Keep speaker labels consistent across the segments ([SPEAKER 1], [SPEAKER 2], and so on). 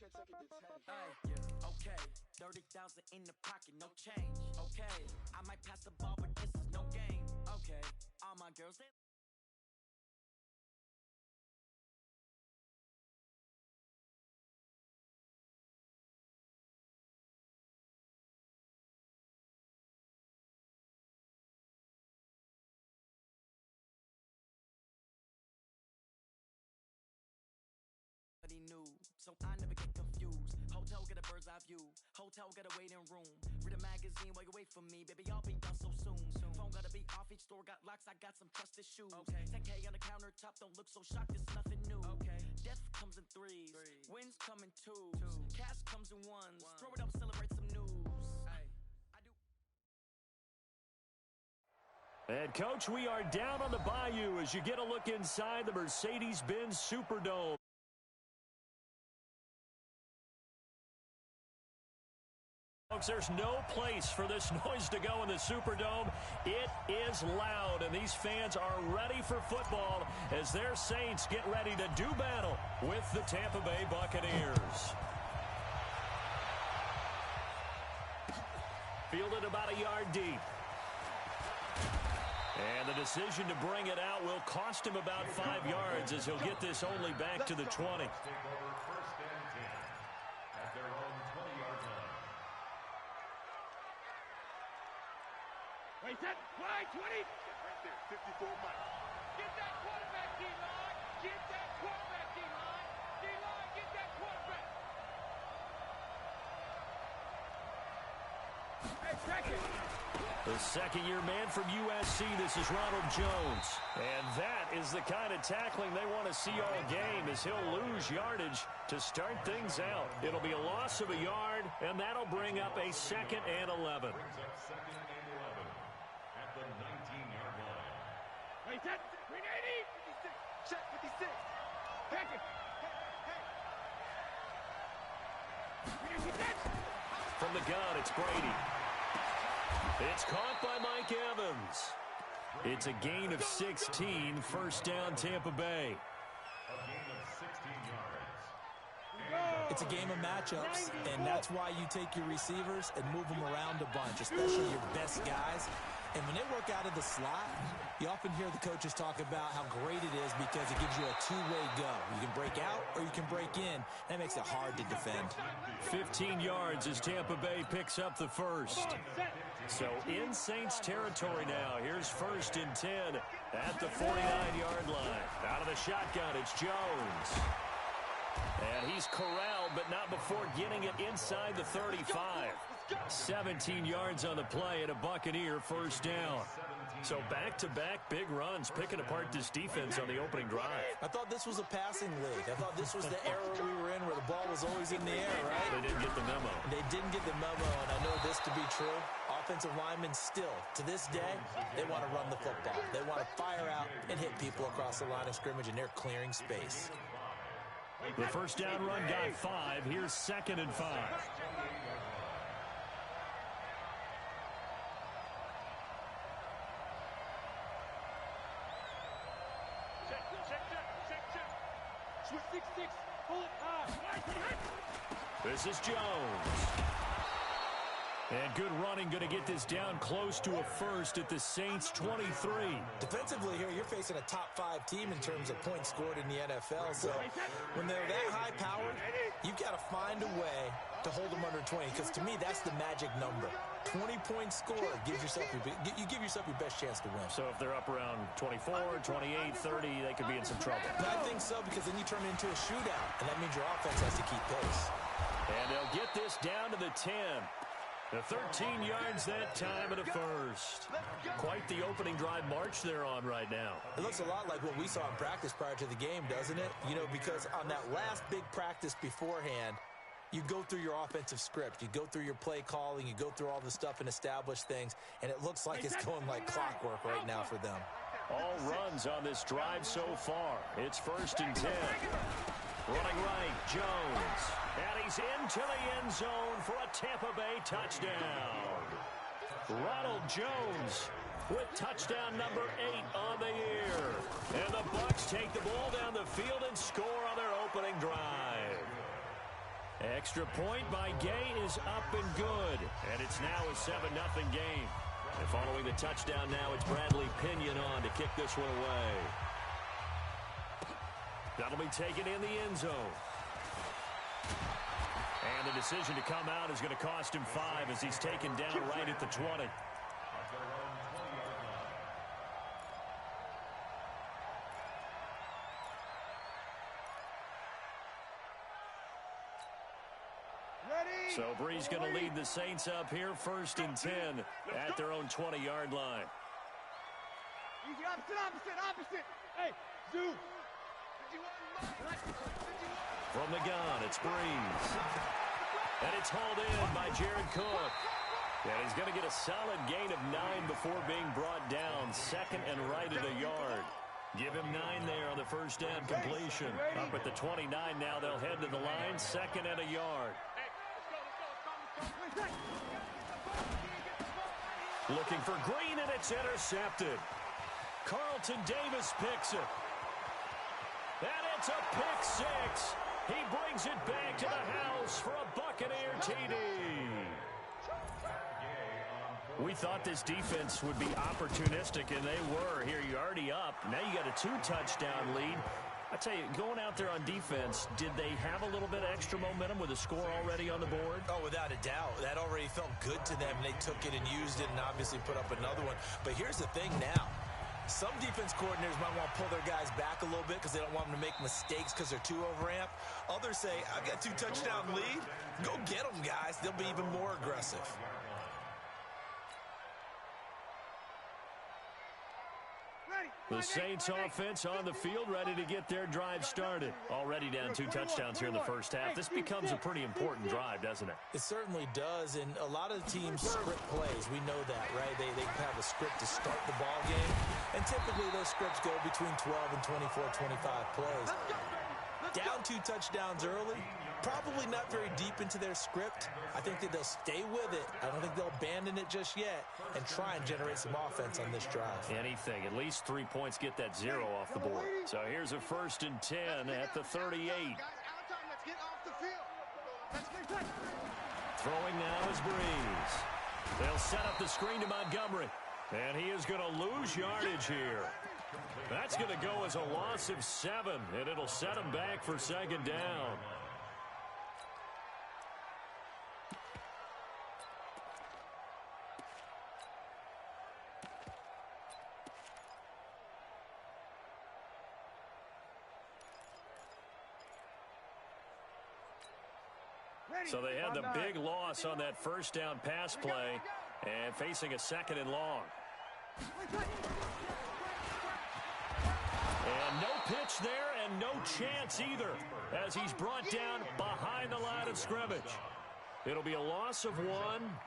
[SPEAKER 1] Yeah, okay. 30,000 in the pocket, no change. Okay, I might pass the ball, but this is no game. Okay, all my girls, they new, so I never get confused. Hotel get a bird's eye view. Hotel got a waiting room. Read a magazine while you wait for me, baby. I'll be done so soon. Phone gotta be off. Each store got locks. I got some trusted shoes. Okay. 10K on the countertop. Don't look so shocked. It's nothing new. Okay. Death comes in threes. Wins come in twos. Cash comes in ones. Throw it up, celebrate some news. I do.
[SPEAKER 2] And, Coach, we are down on the bayou as you get a look inside the Mercedes-Benz Superdome. Folks, there's no place for this noise to go in the Superdome. It is loud, and these fans are ready for football as their Saints get ready to do battle with the Tampa Bay Buccaneers. Fielded about a yard deep. And the decision to bring it out will cost him about 5 yards as he'll get this only back to the 20.
[SPEAKER 3] Wait, set, fly, 20. Right there, 54 miles. Get that quarterback, D-line. Get that quarterback, D-line. D-line, get that quarterback. Hey, second.
[SPEAKER 2] The second-year man from USC, this is Ronald Jones. And that is the kind of tackling they want to see all game as he'll lose yardage to start things out. It'll be a loss of a yard, and that'll bring up a 2nd and 11.
[SPEAKER 3] Wait, set, 380. 56, check 56. Pack it. Hey.
[SPEAKER 2] From the gun, it's Brady. It's caught by Mike Evans. It's a gain of 16, first down Tampa Bay.
[SPEAKER 4] A gain of 16 yards.
[SPEAKER 5] It's a game of matchups, and that's why you take your receivers and move them around a bunch, especially your best guys. And when they work out of the slot, you often hear the coaches talk about how great it is because it gives you a two-way go. You can break out or you can break in. That makes it hard to defend.
[SPEAKER 2] 15 yards as Tampa Bay picks up the first. So in Saints territory now. Here's 1st and 10 at the 49-yard line. Out of the shotgun, it's Jones. And he's corralled, but not before getting it inside the 35. 17 yards on the play and a Buccaneer first down. So back-to-back big runs, picking apart this defense on the opening drive.
[SPEAKER 5] I thought this was a passing league. I thought this was the era we were in where the ball was always in the air, right?
[SPEAKER 2] They didn't get the memo.
[SPEAKER 5] They didn't get the memo, and I know this to be true. Offensive linemen still, to this day, they want to run the football. They want to fire out and hit people across the line of scrimmage, and they're clearing space.
[SPEAKER 2] The first down run got 5. Here's 2nd and 5. This is Jones. And good running, going to get this down close to a first at the Saints 23.
[SPEAKER 5] Defensively here, you're facing a top 5 team in terms of points scored in the NFL. So when they're that high-powered, you've got to find a way to hold them under 20. Because to me, that's the magic number. 20-point score gives yourself you give yourself your best chance to win.
[SPEAKER 2] So if they're up around 24, 28, 30, they could be in some trouble.
[SPEAKER 5] I think so, because then you turn it into a shootout, and that means your offense has to keep pace.
[SPEAKER 2] And they'll get this down to the 10. The 13 yards that time at a first. Quite the opening drive march they're on right now.
[SPEAKER 5] It looks a lot like what we saw in practice prior to the game, doesn't it? You know, because on that last big practice beforehand, you go through your offensive script. You go through your play calling. You go through all the stuff and establish things. And it looks like it's going like clockwork right now for them.
[SPEAKER 2] All runs on this drive so far. It's 1st and 10. Running right, Jones. And he's into the end zone for a Tampa Bay touchdown. Ronald Jones with touchdown number 8 on the year. And the Bucs take the ball down the field and score on their opening drive. Extra point by Gay is up and good. And it's now a 7-0 game. And following the touchdown now, it's Bradley Pinion on to kick this one away. That'll be taken in the end zone. And the decision to come out is going to cost him 5 as he's taken down right at the 20. So Bree's going to lead the Saints up here 1st and 10 at their own 20-yard line.
[SPEAKER 3] Easy, opposite. Hey, Zoo.
[SPEAKER 2] From the gun, it's Breeze. And it's hauled in by Jared Cook. And he's going to get a solid gain of 9 before being brought down. 2nd and right at a yard. Give him 9 there on the first down completion. Up at the 29 now, they'll head to the line. 2nd and a yard. Looking for Green, and it's intercepted. Carlton Davis picks it. And it's a pick 6. He brings it back to the house for a Buccaneer TD. We thought this defense would be opportunistic, and they were. Here, you're already up. Now you got a 2-touchdown lead. I tell you, going out there on defense, did they have a little bit of extra momentum with a score already on the board?
[SPEAKER 5] Oh, without a doubt. That already felt good to them. They took it and used it and obviously put up another one. But here's the thing now. Some defense coordinators might want to pull their guys back a little bit because they don't want them to make mistakes because they're too overamped. Others say, I've got 2-touchdown lead. Go get them, guys. They'll be even more aggressive.
[SPEAKER 2] The Saints offense on the field, ready to get their drive started. Already down 2 touchdowns here in the first half. This becomes a pretty important drive, doesn't it?
[SPEAKER 5] It certainly does, and a lot of the teams script plays. We know that, right? They have a script to start the ball game, and typically those scripts go between 12 and 24, 25 plays. Down 2 touchdowns early, probably not very deep into their script. I think that they'll stay with it. I don't think they'll abandon it just yet and try and generate some offense on this drive.
[SPEAKER 2] Anything. At least 3 points, get that 0 off the board. So here's a 1st and 10 at the 38. Throwing now is Breeze. They'll set up the screen to Montgomery. And he is going to lose yardage here. That's going to go as a loss of 7, and it'll set him back for 2nd down. So they had the big loss on that first down pass play and facing a 2nd and long. And no pitch there and no chance either as he's brought down behind the line of scrimmage. It'll be a loss of 1,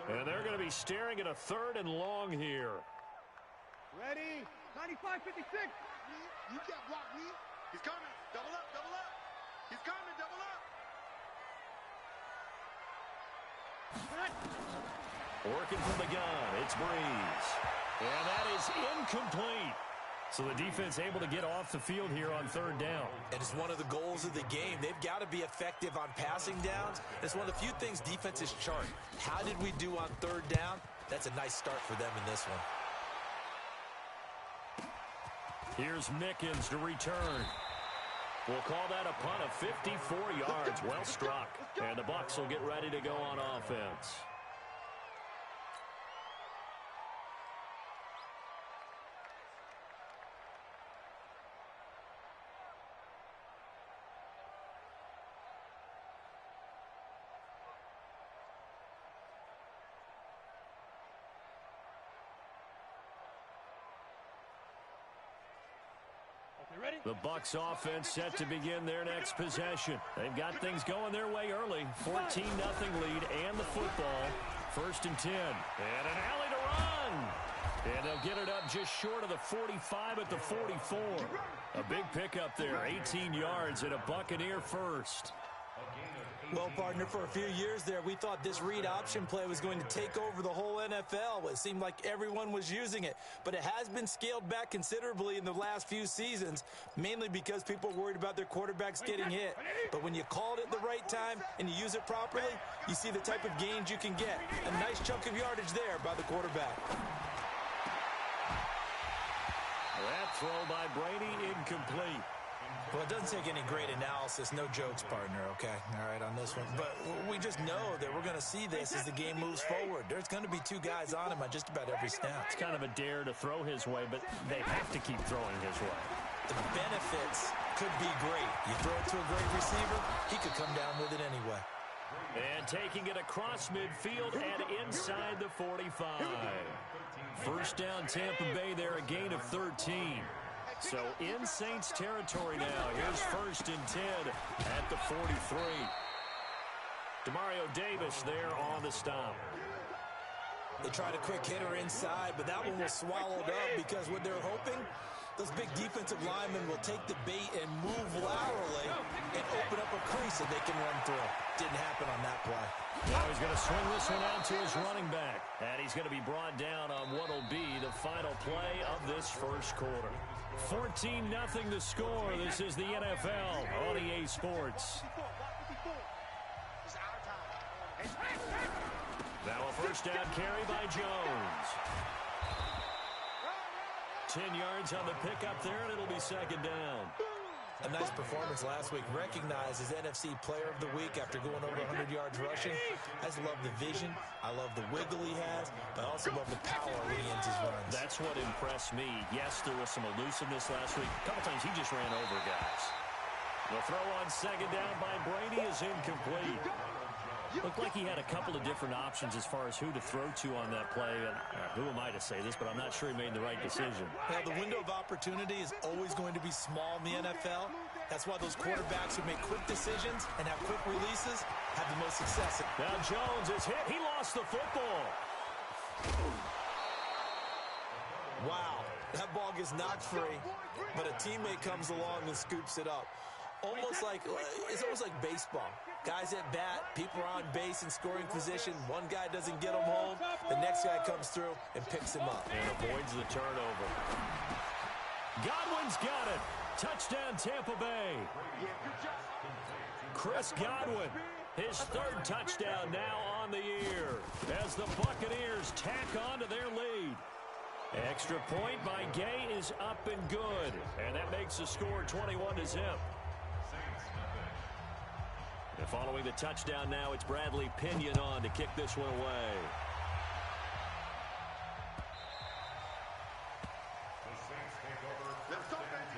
[SPEAKER 2] and they're going to be staring at a 3rd and long here.
[SPEAKER 3] Ready? 95-56. You can't block me. He's coming. Double up, double up. He's coming, double up.
[SPEAKER 2] Working from the gun, it's Breeze. And that is incomplete. So the defense able to get off the field here on 3rd down.
[SPEAKER 5] And it's one of the goals of the game. They've got to be effective on passing downs. It's one of the few things defenses chart. How did we do on 3rd down? That's a nice start for them in this one.
[SPEAKER 2] Here's Mickens to return. We'll call that a punt of 54 yards. Well struck. And the Bucs will get ready to go on offense. The Bucs offense set to begin their next possession. They've got things going their way early. 14-0 lead and the football. 1st and 10. And an alley to run. And they'll get it up just short of the 45 at the 44. A big pickup there. 18 yards and a Buccaneer first.
[SPEAKER 4] A gain of
[SPEAKER 5] Well, partner, for a few years there, we thought this read option play was going to take over the whole NFL. It seemed like everyone was using it, but it has been scaled back considerably in the last few seasons, mainly because people are worried about their quarterbacks getting hit. But when you call it at the right time and you use it properly, you see the type of gains you can get. A nice chunk of yardage there by the quarterback.
[SPEAKER 2] That throw by Brady incomplete.
[SPEAKER 5] Well, it doesn't take any great analysis. No jokes, partner, okay? All right, on this one. But we just know that we're going to see this as the game moves forward. There's going to be two guys on him on just about every snap.
[SPEAKER 2] It's kind of a dare to throw his way, but they have to keep throwing his way.
[SPEAKER 5] The benefits could be great. You throw it to a great receiver, he could come down with it anyway.
[SPEAKER 2] And taking it across midfield and inside the 45. First down, Tampa Bay there, a gain of 13. So in Saints territory now. Here's first and 10 at the 43. Demario Davis there on the stop.
[SPEAKER 5] They tried a quick hitter inside, but that one was swallowed up because what they're hoping, those big defensive linemen will take the bait and move laterally and open up a crease that they can run through. Didn't happen on that play.
[SPEAKER 2] Now he's going to swing this one out to his running back. And he's going to be brought down on what will be the final play of this first quarter. 14-0 the score. This is the NFL on EA Sports. Now a first down carry by Jones. 10 yards on the pickup there, and it'll be second down.
[SPEAKER 5] A nice performance last week, recognized as NFC Player of the Week after going over 100 yards rushing. I just love the vision. I love the wiggle he has, but I also love the power when he ends his runs.
[SPEAKER 2] That's what impressed me. Yes, there was some elusiveness last week. A couple times he just ran over guys. The throw on second down by Brady is incomplete. Looked like he had a couple of different options as far as who to throw to on that play. And who am I to say this, but I'm not sure he made the right decision.
[SPEAKER 5] Now, the window of opportunity is always going to be small in the NFL. That's why those quarterbacks who make quick decisions and have quick releases have the most success.
[SPEAKER 2] Now Jones is hit. He lost the football.
[SPEAKER 5] Wow, that ball gets knocked free, but a teammate comes along and scoops it up. It's almost like baseball. Guys at bat, people are on base in scoring position. One guy doesn't get him home. The next guy comes through and picks him up.
[SPEAKER 2] And avoids the turnover. Godwin's got it. Touchdown, Tampa Bay. Chris Godwin, his third touchdown now on the year as the Buccaneers tack on to their lead. Extra point by Gay is up and good. And that makes the score 21-0. And following the touchdown now, it's Bradley Pinion on to kick this one away.
[SPEAKER 4] The Saints take over first and 10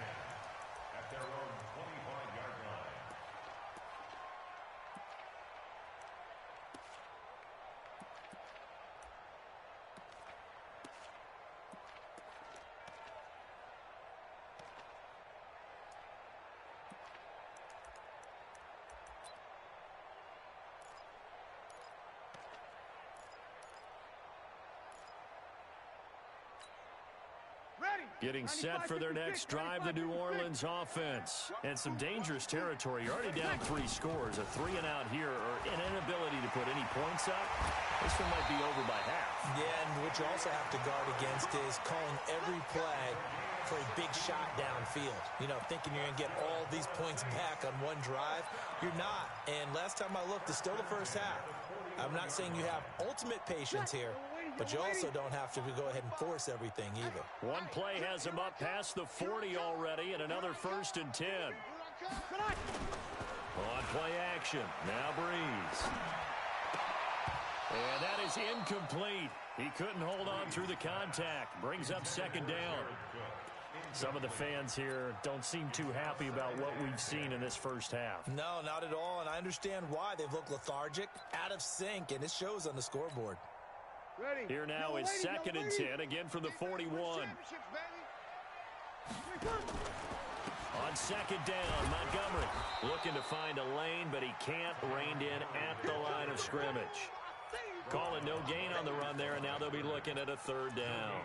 [SPEAKER 4] at their own 25-yard line.
[SPEAKER 2] Getting set for their next drive, the New Orleans offense. And some dangerous territory. You're already down 3 scores. A 3-and-out here, or an inability to put any points up. This one might be over by half.
[SPEAKER 5] Yeah, and what you also have to guard against is calling every play for a big shot downfield. You know, thinking you're going to get all these points back on one drive. You're not. And last time I looked, it's still the first half. I'm not saying you have ultimate patience here, but you also don't have to go ahead and force everything either.
[SPEAKER 2] One play has him up past the 40 already, and another first and 10. On play action, now Breeze. And that is incomplete. He couldn't hold on through the contact. Brings up second down. Some of the fans here don't seem too happy about what we've seen in this first half.
[SPEAKER 5] No, not at all, and I understand why. They've looked lethargic, out of sync, and it shows on the scoreboard.
[SPEAKER 2] Here now is second and 10, again from the 41. On second down, Montgomery looking to find a lane, but he can't. Reined in at the line of scrimmage. Calling no gain on the run there, and now they'll be looking at a third down.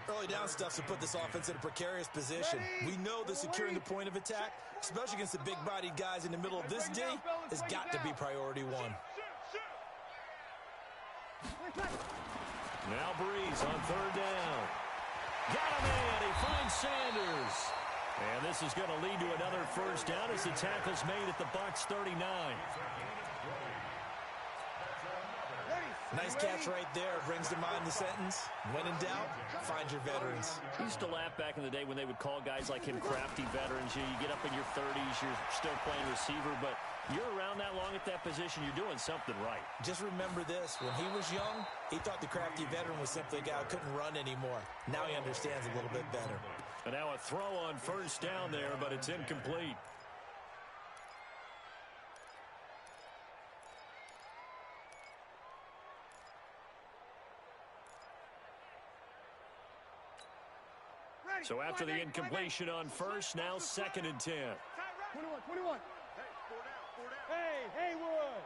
[SPEAKER 5] Early down stuff to put this offense in a precarious position. We know that securing the point of attack, especially against the big-bodied guys in the middle of this D, has got to be priority one.
[SPEAKER 2] Now Breeze on third down. Got him in. He finds Sanders. And this is going to lead to another first down as the tackle's made at the Bucs 39.
[SPEAKER 5] Nice catch right there. Brings to mind the sentence, when in doubt, find your veterans.
[SPEAKER 2] We used to laugh back in the day when they would call guys like him crafty veterans. You get up in your 30s, you're still playing receiver, but you're around that long at that position, you're doing something right.
[SPEAKER 5] Just remember this. When he was young, he thought the crafty veteran was simply a guy who couldn't run anymore. Now he understands a little bit better.
[SPEAKER 2] And now a throw on first down there, but it's incomplete. So after the incompletion on first, now 2nd and 10.
[SPEAKER 3] 21. Hey, Haywood.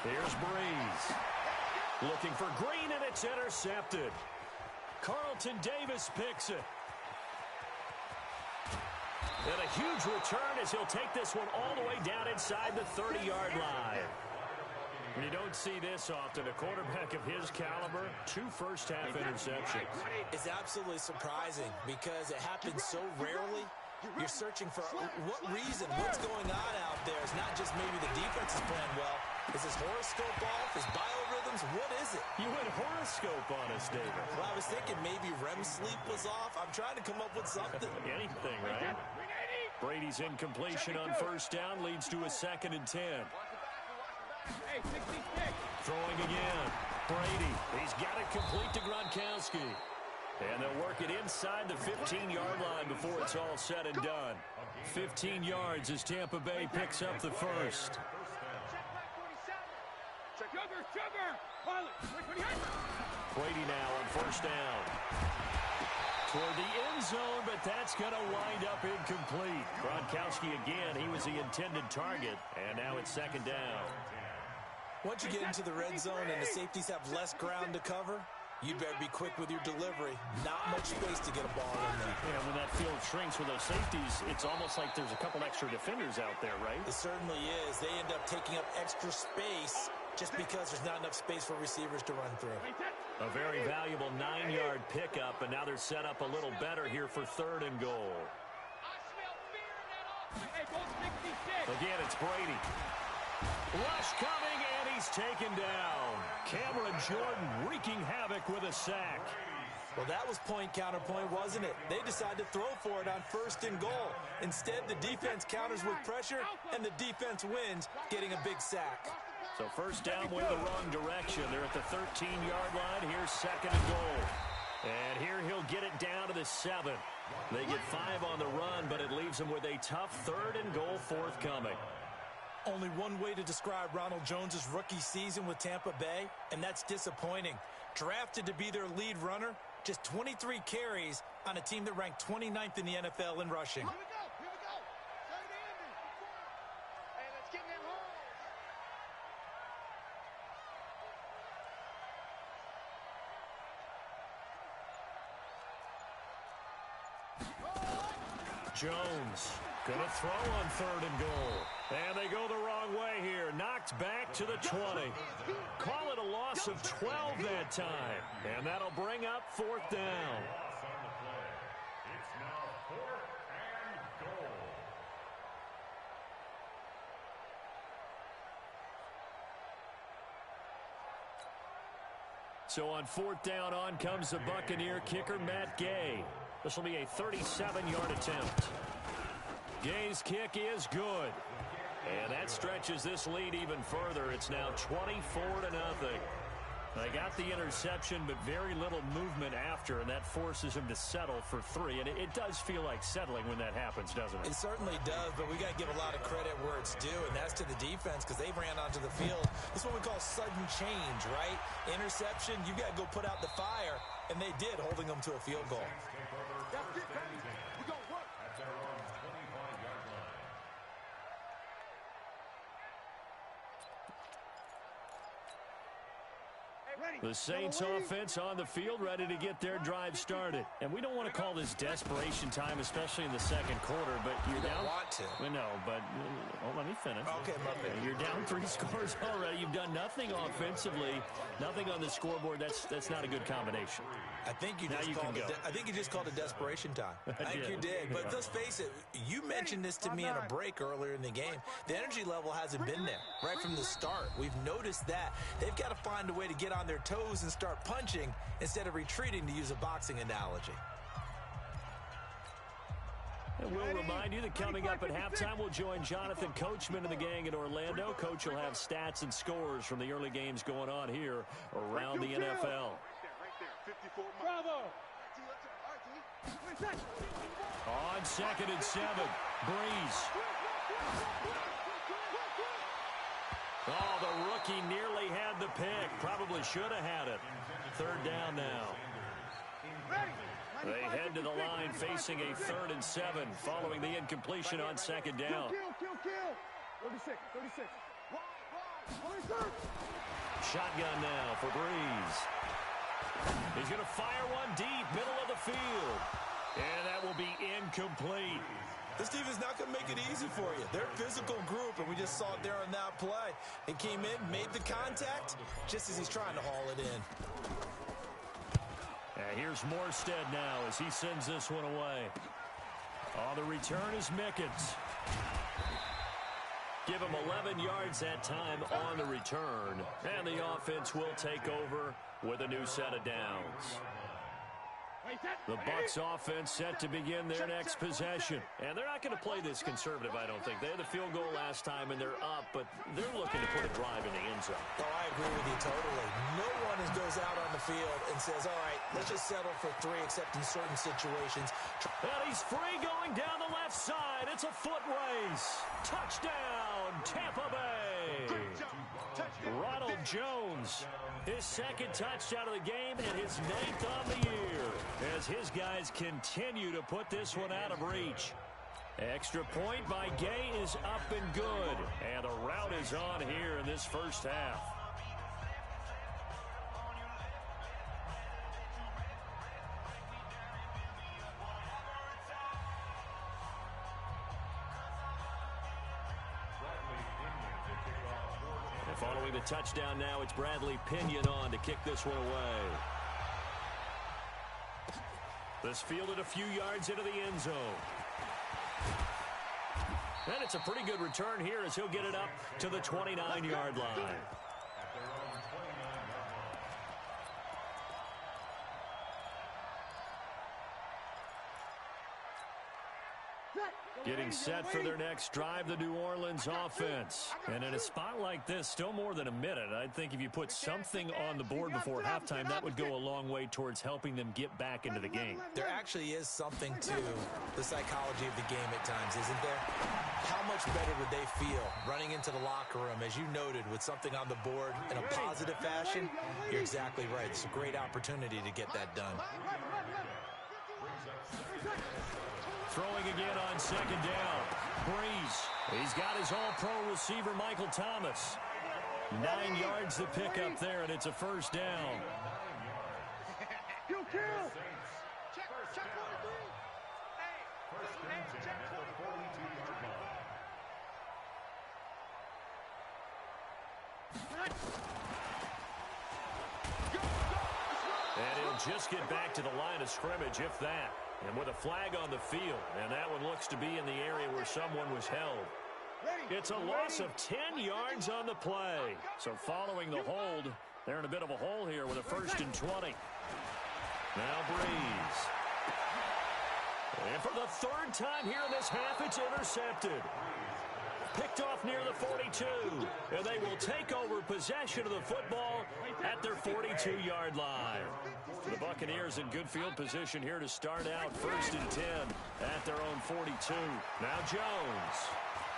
[SPEAKER 2] Here's Breeze. Looking for Green, and it's intercepted. Carlton Davis picks it. And a huge return as he'll take this one all the way down inside the 30-yard line. You don't see this often. A quarterback of his caliber, 2 first-half interceptions.
[SPEAKER 5] It's absolutely surprising because it happens so rarely. You're searching for what reason, what's going on out there. It's not just maybe the defense is playing well. Is his horoscope off? His biorhythms? What is it?
[SPEAKER 2] You went horoscope on us, David.
[SPEAKER 5] Well, I was thinking maybe REM sleep was off. I'm trying to come up with something.
[SPEAKER 2] Anything, right? Brady's incompletion on first down leads to a 2nd and 10.
[SPEAKER 3] Hey, 66.
[SPEAKER 2] Throwing again. Brady. He's got it complete to Gronkowski. And they'll work it inside the 15-yard line before it's all said and done. 15 yards as Tampa Bay picks up the first. Brady now on first down. Toward the end zone, but that's going to wind up incomplete. Gronkowski again, he was the intended target, and now it's 2nd down.
[SPEAKER 5] Once you get into the red zone and the safeties have less ground to cover, you better be quick with your delivery. Not much space to get a ball in there.
[SPEAKER 2] Yeah, when that field shrinks with those safeties, it's almost like there's a couple extra defenders out there, right?
[SPEAKER 5] It certainly is. They end up taking up extra space just because there's not enough space for receivers to run through.
[SPEAKER 2] A very valuable 9-yard pickup, and now they're set up a little better here for 3rd and goal. Again, it's Brady. Rush coming, and he's taken down. Cameron Jordan wreaking havoc with a sack.
[SPEAKER 5] Well, that was point counterpoint, wasn't it? They decided to throw for it on 1st and goal. Instead, the defense counters with pressure, and the defense wins, getting a big sack.
[SPEAKER 2] So first down went the wrong direction. They're at the 13-yard line. Here's 2nd and goal. And here he'll get it down to the 7. They get 5 on the run, but it leaves them with a tough 3rd and goal forthcoming.
[SPEAKER 5] Only one way to describe Ronald Jones' rookie season with Tampa Bay, and that's disappointing. Drafted to be their lead runner, just 23 carries on a team that ranked 29th in the NFL in rushing.
[SPEAKER 3] Here we go. Third Andy. Hey, let's get them home.
[SPEAKER 2] Jones gonna throw on 3rd and goal. And they go the wrong way here. Knocked back to the 20. Call it a loss of 12 that time. And that'll bring up 4th down.
[SPEAKER 4] It's now 4th and goal.
[SPEAKER 2] So on 4th down, on comes the Buccaneer kicker, Matt Gay. This will be a 37-yard attempt. Gay's kick is good. And that stretches this lead even further. It's now 24-0. They got the interception, but very little movement after, and that forces him to settle for 3. And it does feel like settling when that happens, doesn't it?
[SPEAKER 5] It certainly does, but we got to give a lot of credit where it's due, and that's to the defense because they ran onto the field. This is what we call sudden change, right? Interception, you got to go put out the fire, and they did, holding them to a field goal.
[SPEAKER 2] The Saints offense on the field, ready to get their drive started. And we don't want to call this desperation time, especially in the second quarter, but you're down.
[SPEAKER 5] Want to.
[SPEAKER 2] Well, no, but let me finish.
[SPEAKER 5] Okay, my bad.
[SPEAKER 2] You're down 3 scores already. You've done nothing offensively, nothing on the scoreboard. That's not a good combination.
[SPEAKER 5] I think you just called it desperation time. I think you did. But let's face it, you mentioned this to me in a break earlier in the game. The energy level hasn't been there right from the start. We've noticed that. They've got to find a way to get on their toes and start punching instead of retreating, to use a boxing analogy.
[SPEAKER 2] And we'll remind you that coming up at halftime, we'll join Jonathan Coachman and the gang in Orlando. Coach will have stats and scores from the early games going on here around the NFL.
[SPEAKER 3] Bravo!
[SPEAKER 2] On 2nd and 7, Breeze. Oh, the rookie nearly had the pick. Probably should have had it. 3rd down now. They head to the line facing a 3rd and 7 following the incompletion on 2nd down.
[SPEAKER 3] Kill. 36.
[SPEAKER 2] Shotgun now for Breeze. He's going to fire one deep, middle of the field. And that will be incomplete.
[SPEAKER 5] This team is not going to make it easy for you. They're a physical group, and we just saw it there on that play. It came in, made the contact, just as he's trying to haul it in.
[SPEAKER 2] And here's Morstead now as he sends this one away. On the return is Mickens. Give him 11 yards that time on the return. And the offense will take over with a new set of downs. The Bucs offense set to begin their next possession. And they're not going to play this conservative, I don't think. They had the field goal last time, and they're up, but they're looking to put a drive in the end zone.
[SPEAKER 5] Oh, I agree with you totally. No one goes out on the field and says, all right, let's just settle for 3, except in certain situations.
[SPEAKER 2] And he's free going down the left side. It's a foot race. Touchdown, Tampa Bay. Ronald Jones, his 2nd touchdown of the game and his 9th on the year, as his guys continue to put this one out of reach. Extra point by Gay is up and good, and the route is on here in this first half. Following the touchdown now, it's Bradley Pinion on to kick this one away. This fielded a few yards into the end zone. And it's a pretty good return here as he'll get it up to the 29-yard line. Getting set for their next drive, the New Orleans offense. And in a spot like this, still more than a minute, I think if you put something on the board before halftime, that would go a long way towards helping them get back into the game.
[SPEAKER 5] There actually is something to the psychology of the game at times, isn't there? How much better would they feel running into the locker room, as you noted, with something on the board in a positive fashion? You're exactly right. It's a great opportunity to get that done.
[SPEAKER 2] Throwing again on 2nd down. Breeze. He's got his all-pro receiver, Michael Thomas. 9 yards to pick up there, and it's a 1st down.
[SPEAKER 3] Kill.
[SPEAKER 4] Check 43. Hey, check 42.
[SPEAKER 2] And he'll just get back to the line of scrimmage, if that. And with a flag on the field, and that one looks to be in the area where someone was held. It's a loss of 10 yards on the play. So following the hold, they're in a bit of a hole here with a 1st and 20. Now Breeze. And for the 3rd time here in this half, it's intercepted. Picked off near the 42, and they will take over possession of the football at their 42-yard line. The Buccaneers in good field position here to start out 1st and 10 at their own 42. Now Jones.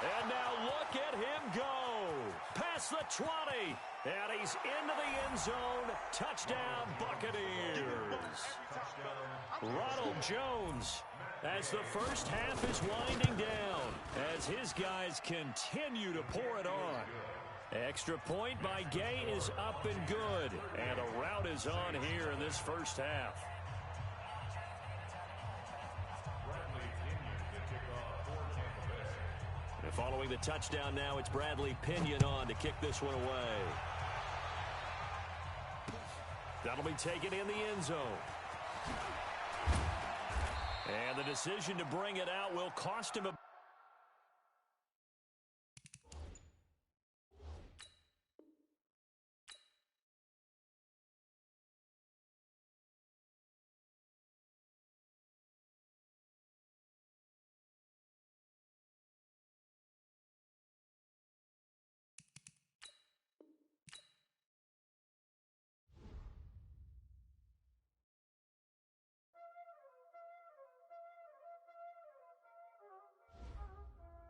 [SPEAKER 2] And now look at him go. Past the 20. And he's into the end zone. Touchdown, Buccaneers. Ronald Jones, as the first half is winding down, as his guys continue to pour it on. Extra point by Gay is up and good. And a rout is on here in this first half. And following the touchdown now, it's Bradley Pinion on to kick this one away. That'll be taken in the end zone. And the decision to bring it out will cost him a...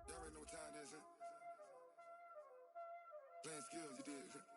[SPEAKER 6] Y'all already know what time it is, huh? Playing skills, you did, huh?